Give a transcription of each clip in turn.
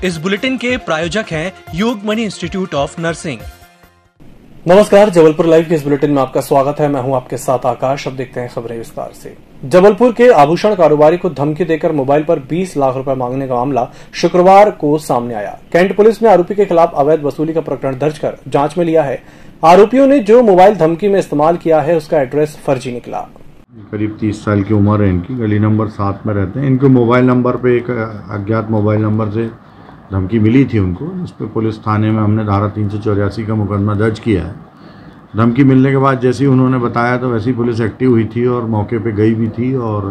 इस बुलेटिन के प्रायोजक हैं योगमणि इंस्टीट्यूट ऑफ नर्सिंग। नमस्कार, जबलपुर लाइव के इस बुलेटिन में आपका स्वागत है। मैं हूं आपके साथ आकाश। अब देखते हैं खबरें विस्तार से। जबलपुर के आभूषण कारोबारी को धमकी देकर मोबाइल पर 20 लाख रुपए मांगने का मामला शुक्रवार को सामने आया। कैंट पुलिस ने आरोपी के खिलाफ अवैध वसूली का प्रकरण दर्ज कर जांच में लिया है। आरोपियों ने जो मोबाइल धमकी में इस्तेमाल किया है उसका एड्रेस फर्जी निकला। करीब 30 साल की उम्र है इनकी, गली नंबर 7 में रहते हैं। इनके मोबाइल नंबर पे एक अज्ञात मोबाइल नंबर से धमकी मिली थी उनको। इस पर पुलिस थाने में हमने धारा 384 का मुकदमा दर्ज किया है। धमकी मिलने के बाद जैसे ही उन्होंने बताया तो वैसे ही पुलिस एक्टिव हुई थी और मौके पे गई भी थी और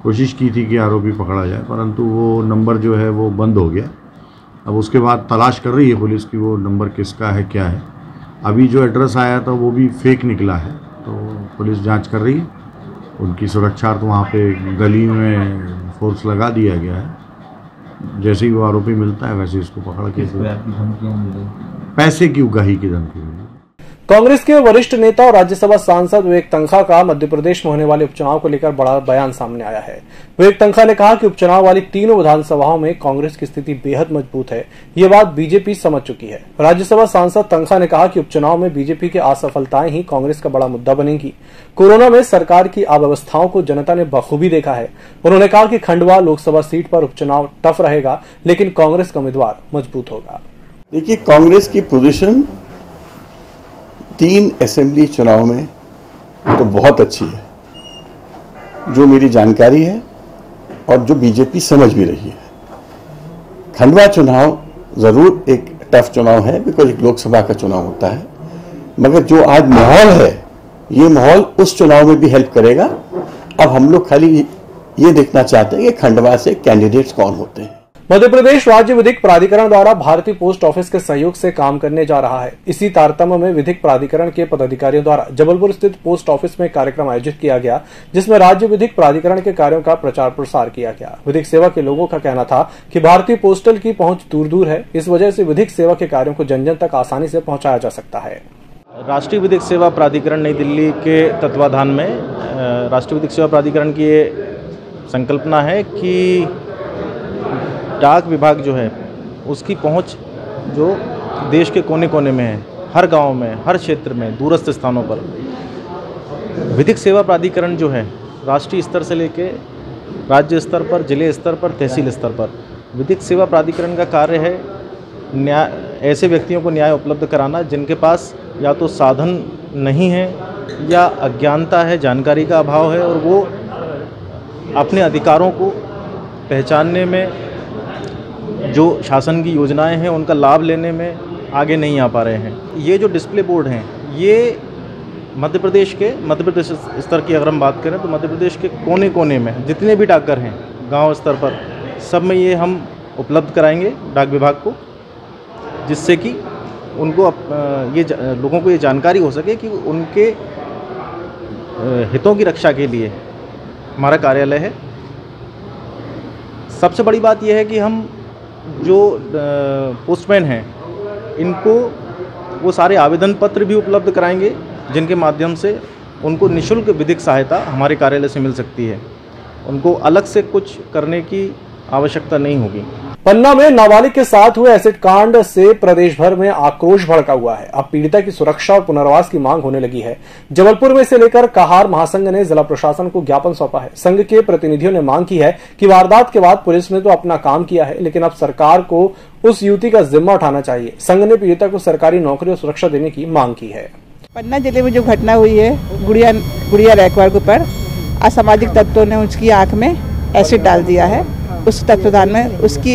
कोशिश की थी कि आरोपी पकड़ा जाए, परंतु वो नंबर जो है वो बंद हो गया। अब उसके बाद तलाश कर रही है पुलिस की वो नंबर किसका है, क्या है। अभी जो एड्रेस आया था वो भी फेक निकला है, तो पुलिस जाँच कर रही है। उनकी सुरक्षार्थ वहाँ पे गली में फोर्स लगा दिया गया है। जैसे ही वो आरोपी मिलता है वैसे इसको पकड़ के पैसे की उगाही की धमकी मिली। कांग्रेस के वरिष्ठ नेता और राज्यसभा सांसद विवेक तन्खा का मध्य प्रदेश में होने वाले उपचुनाव को लेकर बड़ा बयान सामने आया है। विवेक तन्खा ने कहा कि उपचुनाव वाली तीनों विधानसभाओं में कांग्रेस की स्थिति बेहद मजबूत है। ये बात बीजेपी समझ चुकी है। राज्यसभा सांसद तन्खा ने कहा कि उपचुनाव में बीजेपी की असफलताएं ही कांग्रेस का बड़ा मुद्दा बनेगी। कोरोना में सरकार की अव्यवस्थाओं को जनता ने बखूबी देखा है। उन्होंने कहा कि खंडवा लोकसभा सीट पर उपचुनाव टफ रहेगा, लेकिन कांग्रेस का उम्मीदवार मजबूत होगा। देखिए, कांग्रेस की पोजीशन 3 असेंबली चुनाव में तो बहुत अच्छी है, जो मेरी जानकारी है और जो बीजेपी समझ भी रही है। खंडवा चुनाव जरूर एक टफ चुनाव है, बिकॉज एक लोकसभा का चुनाव होता है, मगर जो आज माहौल है ये माहौल उस चुनाव में भी हेल्प करेगा। अब हम लोग खाली ये देखना चाहते हैं कि खंडवा से कैंडिडेट्स कौन होते हैं। मध्य प्रदेश राज्य विधिक प्राधिकरण द्वारा भारतीय पोस्ट ऑफिस के सहयोग से काम करने जा रहा है। इसी तारतम्य में विधिक प्राधिकरण के पदाधिकारियों द्वारा जबलपुर स्थित पोस्ट ऑफिस में कार्यक्रम आयोजित किया गया, जिसमें राज्य विधिक प्राधिकरण के कार्यों का प्रचार प्रसार किया गया। विधिक सेवा के लोगों का कहना था कि भारतीय पोस्टल की पहुंच दूर दूर है, इस वजह से विधिक सेवा के कार्यों को जन जन तक आसानी से पहुंचाया जा सकता है। राष्ट्रीय विधिक सेवा प्राधिकरण नई दिल्ली के तत्वाधान में राष्ट्रीय विधिक सेवा प्राधिकरण की ये संकल्पना है कि डाक विभाग जो है उसकी पहुंच जो देश के कोने कोने में है, हर गांव में, हर क्षेत्र में, दूरस्थ स्थानों पर। विधिक सेवा प्राधिकरण जो है राष्ट्रीय स्तर से लेके राज्य स्तर पर, जिले स्तर पर, तहसील स्तर पर, विधिक सेवा प्राधिकरण का कार्य है न्याय ऐसे व्यक्तियों को न्याय उपलब्ध कराना जिनके पास या तो साधन नहीं है या अज्ञानता है, जानकारी का अभाव है, और वो अपने अधिकारों को पहचानने में, जो शासन की योजनाएं हैं उनका लाभ लेने में आगे नहीं आ पा रहे हैं। ये जो डिस्प्ले बोर्ड हैं ये मध्य प्रदेश स्तर की अगर हम बात करें तो मध्य प्रदेश के कोने कोने में जितने भी डाकघर हैं गांव स्तर पर, सब में ये हम उपलब्ध कराएंगे डाक विभाग को, जिससे कि उनको लोगों को ये जानकारी हो सके कि उनके हितों की रक्षा के लिए हमारा कार्यालय है। सबसे बड़ी बात यह है कि हम जो पोस्टमैन हैं इनको वो सारे आवेदन पत्र भी उपलब्ध कराएंगे, जिनके माध्यम से उनको निःशुल्क विधिक सहायता हमारे कार्यालय से मिल सकती है। उनको अलग से कुछ करने की आवश्यकता नहीं होगी। पन्ना में नाबालिग के साथ हुए एसिड कांड से प्रदेश भर में आक्रोश भड़का हुआ है। अब पीड़िता की सुरक्षा और पुनर्वास की मांग होने लगी है। जबलपुर में इसे लेकर कहार महासंघ ने जिला प्रशासन को ज्ञापन सौंपा है। संघ के प्रतिनिधियों ने मांग की है कि वारदात के बाद पुलिस ने तो अपना काम किया है, लेकिन अब सरकार को उस युवती का जिम्मा उठाना चाहिए। संघ ने पीड़िता को सरकारी नौकरी और सुरक्षा देने की मांग की है। पन्ना जिले में जो घटना हुई है गुड़िया रैकवार के ऊपर, असामाजिक तत्वों ने उसकी आंख में एसिड डाल दिया है। उस तत्वाधान में उसकी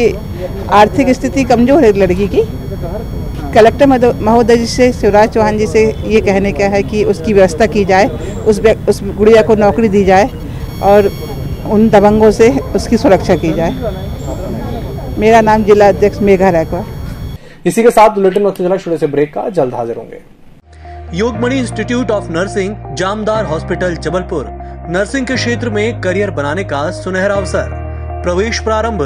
आर्थिक स्थिति कमजोर है लड़की की। कलेक्टर महोदय जी से, शिवराज चौहान जी से ये कहने का है कि उसकी व्यवस्था की जाए, उस गुड़िया को नौकरी दी जाए और उन दबंगों से उसकी सुरक्षा की जाए। मेरा नाम जिला अध्यक्ष मेघा रैकवार। इसी के साथ बुलेटिन वक्त चला छोटे से ब्रेक का, जल्द हाजिर होंगे। Yogmani institute of nursing, Jamdar hospital, Jabalpur. Nursing के क्षेत्र में करियर बनाने का सुनहरा अवसर। प्रवेश प्रारंभ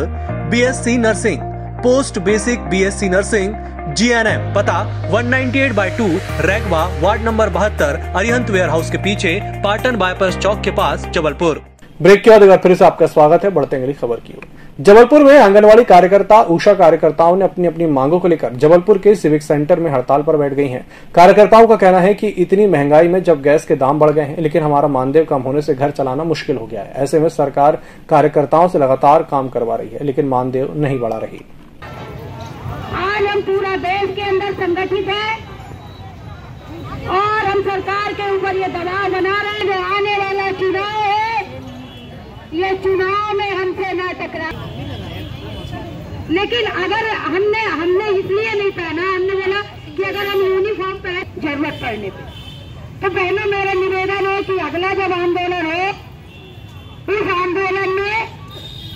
BSc nursing, post basic BSc nursing, GNM. पता 198/2 Raigwa, ward number 72, Arihant warehouse के पीछे, पाटन बाईपास चौक के पास, जबलपुर। ब्रेक के बाद एक बार फिर से आपका स्वागत है। बढ़ते हैं अगली खबर की ओर। जबलपुर में आंगनवाड़ी कार्यकर्ता उषा कार्यकर्ताओं ने अपनी अपनी मांगों को लेकर जबलपुर के सिविक सेंटर में हड़ताल पर बैठ गई हैं। कार्यकर्ताओं का कहना है कि इतनी महंगाई में जब गैस के दाम बढ़ गए हैं, लेकिन हमारा मानदेय कम होने से घर चलाना मुश्किल हो गया है। ऐसे में सरकार कार्यकर्ताओं से लगातार काम करवा रही है, लेकिन मानदेय नहीं बढ़ा रही। आज हम पूरा देश के अंदर संगठित है और हम सरकार के ऊपर ये दबाव बना रहे हैं। जो आने वाला चुनाव है, ये चुनाव में हमसे न टकरा। लेकिन अगर हमने इसलिए नहीं पहना, हमने बोला कि अगर हम यूनिफॉर्म पहने जरूरत पड़ने पे, तो बहनों मेरा निवेदन है कि अगला जब आंदोलन है, इस आंदोलन में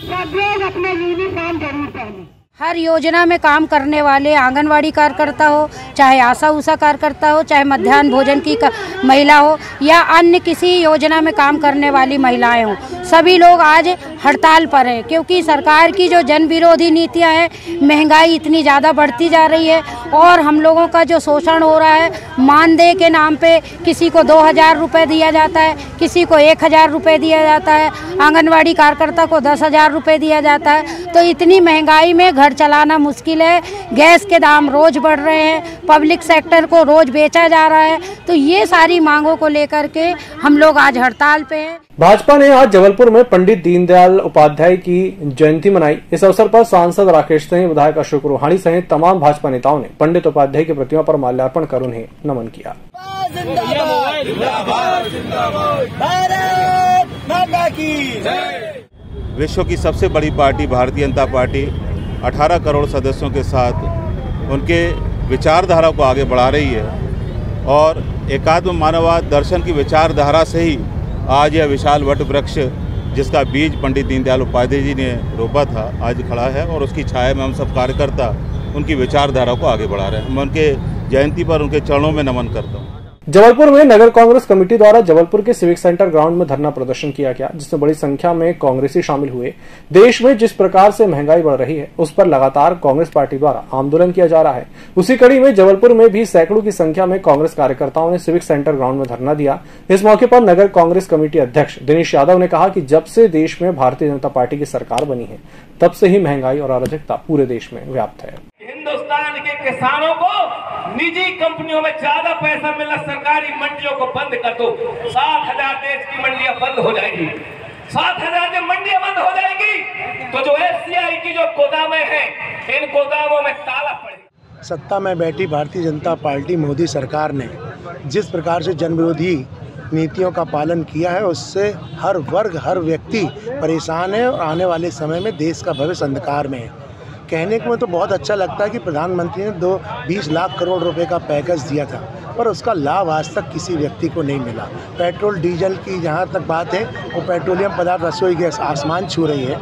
सब लोग अपना यूनिफॉर्म जरूर पहने। हर योजना में काम करने वाले आंगनवाड़ी कार्यकर्ता हो, चाहे आशा उषा कार्यकर्ता हो, चाहे मध्याह्न भोजन की महिला हो या अन्य किसी योजना में काम करने वाली महिलाएं हो, सभी लोग आज हड़ताल पर हैं, क्योंकि सरकार की जो जन विरोधी नीतियां हैं, महंगाई इतनी ज़्यादा बढ़ती जा रही है और हम लोगों का जो शोषण हो रहा है, मानदेय के नाम पे किसी को 2000 रुपये दिया जाता है, किसी को 1000 रुपये दिया जाता है, आंगनवाड़ी कार्यकर्ता को 10,000 रुपये दिया जाता है। तो इतनी महंगाई में घर चलाना मुश्किल है। गैस के दाम रोज बढ़ रहे हैं, पब्लिक सेक्टर को रोज बेचा जा रहा है। तो ये सारी मांगों को लेकर के हम लोग आज हड़ताल पे हैं। भाजपा ने आज जबलपुर में पंडित दीनदयाल उपाध्याय की जयंती मनाई। इस अवसर पर सांसद राकेश सिंह, विधायक अशोक रोहाणी सहित तमाम भाजपा नेताओं ने पंडित उपाध्याय की प्रतिमा पर माल्यार्पण कर उन्हें नमन किया। विश्व की सबसे बड़ी पार्टी भारतीय जनता पार्टी 18 करोड़ सदस्यों के साथ उनके विचारधारा को आगे बढ़ा रही है और एकात्म मानववाद दर्शन की विचारधारा से ही आज यह विशाल वट वृक्ष, जिसका बीज पंडित दीनदयाल उपाध्याय जी ने रोपा था, आज खड़ा है और उसकी छाया में हम सब कार्यकर्ता उनकी विचारधारा को आगे बढ़ा रहे हैं। मैं उनके जयंती पर उनके चरणों में नमन करता हूँ। जबलपुर में नगर कांग्रेस कमेटी द्वारा जबलपुर के सिविक सेंटर ग्राउंड में धरना प्रदर्शन किया गया, जिसमें बड़ी संख्या में कांग्रेसी शामिल हुए। देश में जिस प्रकार से महंगाई बढ़ रही है, उस पर लगातार कांग्रेस पार्टी द्वारा आंदोलन किया जा रहा है। उसी कड़ी में जबलपुर में भी सैकड़ों की संख्या में कांग्रेस कार्यकर्ताओं ने सिविक सेंटर ग्राउंड में धरना दिया। इस मौके पर नगर कांग्रेस कमेटी अध्यक्ष दिनेश यादव ने कहा कि जब से देश में भारतीय जनता पार्टी की सरकार बनी है, तब से ही महंगाई और अराजकता पूरे देश में व्याप्त है। हिंदुस्तान के किसानों को निजी कंपनियों में ज्यादा पैसा मिलना, सरकारी मंडियों को बंद कर दो। 7,000 देश की मंडियां बंद हो जाएगी। 7,000 जब मंडियां बंद हो जाएगी तो जो एफसीआई की जो गोदामें हैं, इन गोदामों में ताला पड़ेगा। सत्ता में बैठी भारतीय जनता पार्टी मोदी सरकार ने जिस प्रकार से जन विरोधी नीतियों का पालन किया है, उससे हर वर्ग, हर व्यक्ति परेशान है और आने वाले समय में देश का भविष्य अंधकार में है। कहने को तो बहुत अच्छा लगता है कि प्रधानमंत्री ने 20 लाख करोड़ रुपए का पैकेज दिया था, पर उसका लाभ आज तक किसी व्यक्ति को नहीं मिला। पेट्रोल डीजल की जहाँ तक बात है, वो पेट्रोलियम पदार्थ, रसोई गैस आसमान छू रही है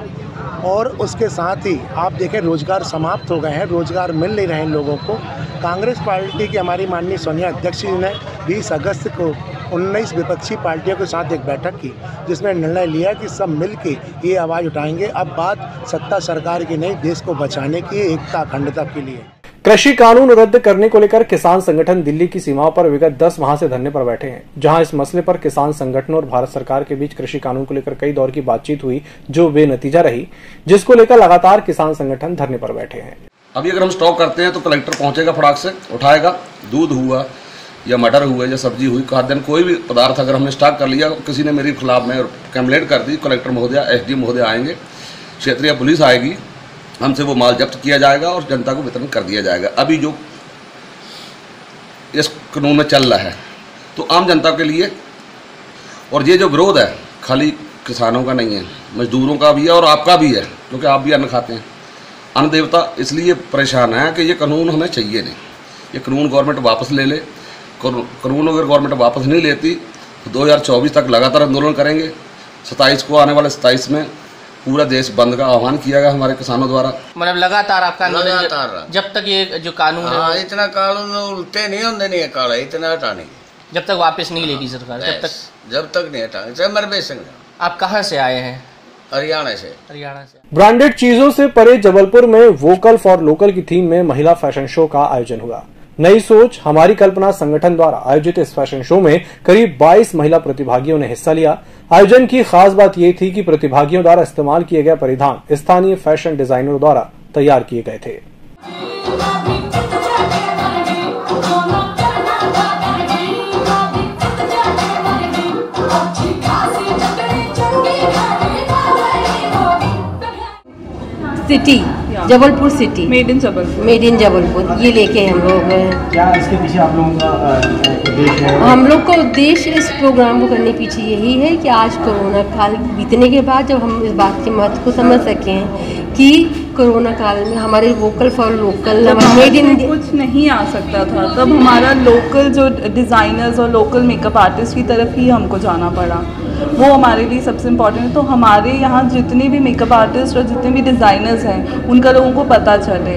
और उसके साथ ही आप देखें रोजगार समाप्त हो गए हैं, रोजगार मिल नहीं रहे हैं लोगों को। कांग्रेस पार्टी की हमारी माननीय सोनिया अध्यक्ष जी ने 20 अगस्त को 19 विपक्षी पार्टियों के साथ एक बैठक की, जिसमें निर्णय लिया कि सब मिल के ये आवाज़ उठाएंगे। अब बात सत्ता सरकार की नहीं, देश को बचाने की, एकता अखंडता के लिए। कृषि कानून रद्द करने को लेकर किसान संगठन दिल्ली की सीमाओं पर विगत 10 माह से धरने पर बैठे हैं, जहां इस मसले पर किसान संगठनों और भारत सरकार के बीच कृषि कानून को लेकर कई दौर की बातचीत हुई, जो बेनतीजा रही, जिसको लेकर लगातार किसान संगठन धरने पर बैठे हैं। अभी अगर हम स्टॉक करते हैं तो कलेक्टर पहुंचेगा, फटाक से उठाएगा। दूध हुआ या मटर हुआ या सब्जी हुई, खाद्यान्न कोई भी पदार्थ अगर हमने स्टॉक कर लिया, किसी ने मेरे खिलाफ में कंप्लेंट कर दी, कलेक्टर महोदय, एसडीएम महोदय आएंगे, क्षेत्रीय पुलिस आएगी, हमसे वो माल जब्त किया जाएगा और जनता को वितरण कर दिया जाएगा। अभी जो इस कानून में चल रहा है तो आम जनता के लिए, और ये जो विरोध है खाली किसानों का नहीं है, मजदूरों का भी है और आपका भी है, क्योंकि आप भी अन्न खाते हैं। अन्न देवता इसलिए परेशान है कि ये कानून हमें चाहिए नहीं। ये कानून गवर्नमेंट वापस ले ले। कानून अगर गवर्नमेंट वापस नहीं लेती तो 2024 तक लगातार आंदोलन करेंगे। 27 को आने वाले 27 में पूरा देश बंद का आह्वान किया गया हमारे किसानों द्वारा। मतलब लगातार आपका आंदोलन जब तक ये जो कानून है, इतना कानून उल्टे नहीं होने नहीं काला, इतना हटाने जब तक वापस नहीं लेगी सरकार, जब तक नहीं हटाने। आप कहाँ से आए हैं? हरियाणा से। ब्रांडेड चीजों से परे जबलपुर में वोकल फॉर लोकल की थीम में महिला फैशन शो का आयोजन हुआ। नई सोच हमारी कल्पना संगठन द्वारा आयोजित इस फैशन शो में करीब 22 महिला प्रतिभागियों ने हिस्सा लिया। आयोजन की खास बात यह थी कि प्रतिभागियों द्वारा इस्तेमाल किए गए परिधान स्थानीय फैशन डिजाइनरों द्वारा तैयार किए गए थे। City Jabalpur city made in Jabalpur ये लेके हम लोग क्या इसके पीछे आप लोगों का उद्देश्य है? हम लोग का उद्देश्य इस प्रोग्राम को करने पीछे यही है कि आज कोरोना काल बीतने के बाद जब हम इस बात के महत्व को समझ सकें कि कोरोना काल में हमारे vocal for local made in कुछ नहीं आ सकता था, तब हमारा लोकल जो डिज़ाइनर्स और लोकल मेकअप आर्टिस्ट की तरफ ही हमको जाना पड़ा। वो हमारे लिए सबसे इम्पोर्टेंट है। तो हमारे यहाँ जितने भी मेकअप आर्टिस्ट और जितने भी डिज़ाइनर्स हैं उनका लोगों को पता चले,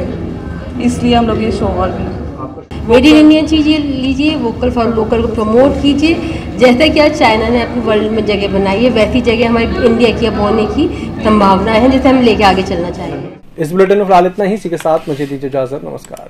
इसलिए हम लोग ये show organise. Made in India चीज़ें लीजिए, वोकल फॉर लोकल को प्रमोट कीजिए। जैसे कि आज चाइना ने अपनी वर्ल्ड में जगह बनाई है, वैसी जगह हमारे इंडिया की अब होने की संभावनाएं हैं, जिसे हम लेके आगे चलना चाहिए। इस बुलेटिन में फिलहाल इतना ही। इसी के साथ मुझे दीजिए इजाजत। नमस्कार।